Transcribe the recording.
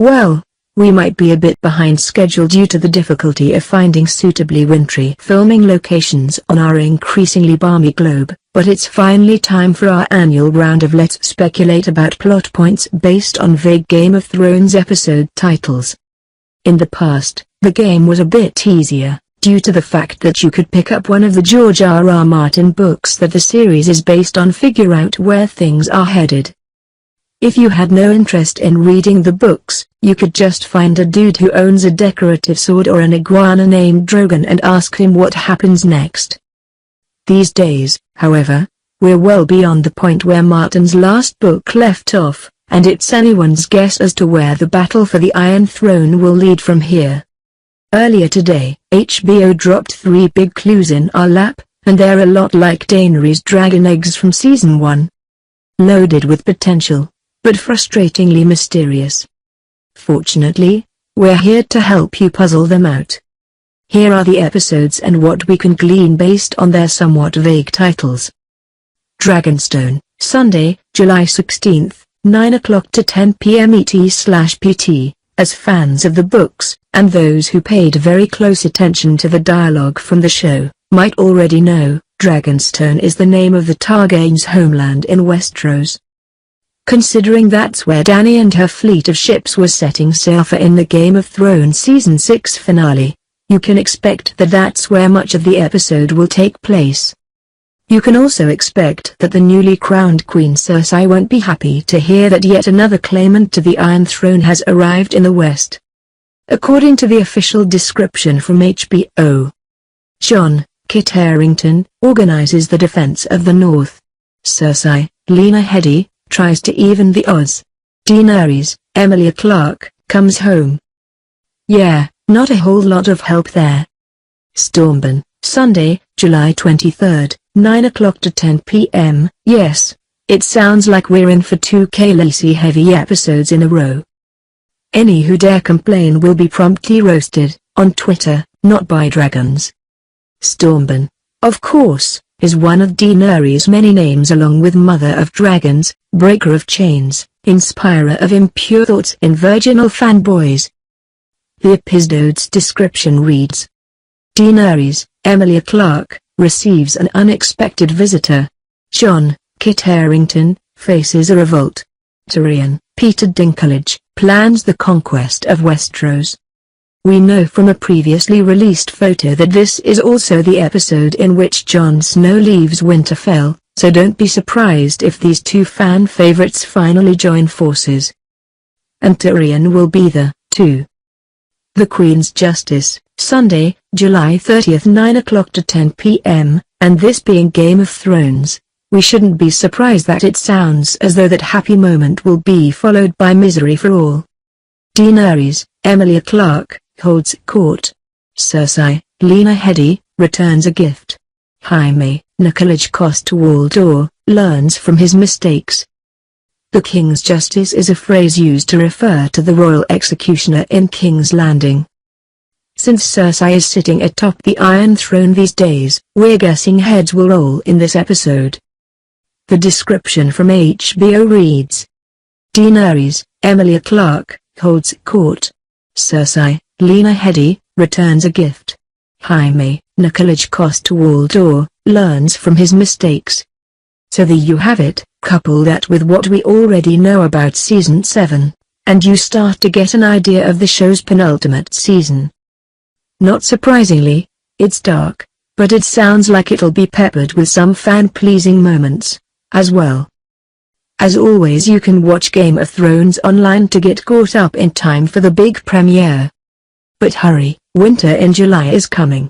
Well, we might be a bit behind schedule due to the difficulty of finding suitably wintry filming locations on our increasingly balmy globe, but it's finally time for our annual round of Let's Speculate about plot points based on vague Game of Thrones episode titles. In the past, the game was a bit easier, due to the fact that you could pick up one of the George R.R. Martin books that the series is based on, figure out where things are headed. If you had no interest in reading the books, you could just find a dude who owns a decorative sword or an iguana named Drogon and ask him what happens next. These days, however, we're well beyond the point where Martin's last book left off, and it's anyone's guess as to where the battle for the Iron Throne will lead from here. Earlier today, HBO dropped 3 big clues in our lap, and they're a lot like Daenerys' dragon eggs from Season 1. Loaded with potential, but frustratingly mysterious. Fortunately, we're here to help you puzzle them out. Here are the episodes and what we can glean based on their somewhat vague titles. Dragonstone, Sunday, July 16th, 9 o'clock to 10 p.m. ET/PT. As fans of the books, and those who paid very close attention to the dialogue from the show, might already know, Dragonstone is the name of the Targaryens' homeland in Westeros. Considering that's where Dany and her fleet of ships were setting sail for in the Game of Thrones Season 6 finale, you can expect that that's where much of the episode will take place. You can also expect that the newly crowned Queen Cersei won't be happy to hear that yet another claimant to the Iron Throne has arrived in the West. According to the official description from HBO, Jon, Kit Harington, organizes the defense of the North. Cersei, Lena Headey, tries to even the odds. Daenerys, Emilia Clarke, comes home. Yeah, not a whole lot of help there. Stormborn, Sunday, July 23rd, 9 o'clock to 10 p.m. Yes, it sounds like we're in for 2 Khaleesi-heavy episodes in a row. Any who dare complain will be promptly roasted, on Twitter, not by dragons. Stormborn, of course, is one of Daenerys' many names along with Mother of Dragons, Breaker of Chains, Inspirer of Impure Thoughts in virginal fanboys. The episode's description reads: Daenerys, Emilia Clarke, receives an unexpected visitor. Jon, Kit Harington, faces a revolt. Tyrion, Peter Dinklage, plans the conquest of Westeros. We know from a previously released photo that this is also the episode in which Jon Snow leaves Winterfell, so don't be surprised if these two fan favorites finally join forces. And Tyrion will be there, too. The Queen's Justice, Sunday, July 30th 9 o'clock to 10 p.m., and this being Game of Thrones, we shouldn't be surprised that it sounds as though that happy moment will be followed by misery for all. Daenerys, Emilia Clarke, holds court. Cersei, Lena Headey, returns a gift. Jaime, Nicolaj Coster-Waldau, learns from his mistakes. The King's Justice is a phrase used to refer to the royal executioner in King's Landing. Since Cersei is sitting atop the Iron Throne these days, we're guessing heads will roll in this episode. The description from HBO reads: Daenerys, Emilia Clarke, holds court. Cersei, Lena Headey, returns a gift. Jaime, Nicolaj Coster-Waldau, learns from his mistakes. So there you have it, couple that with what we already know about Season 7, and you start to get an idea of the show's penultimate season. Not surprisingly, it's dark, but it sounds like it'll be peppered with some fan-pleasing moments, as well. As always, you can watch Game of Thrones online to get caught up in time for the big premiere. But hurry, winter in July is coming.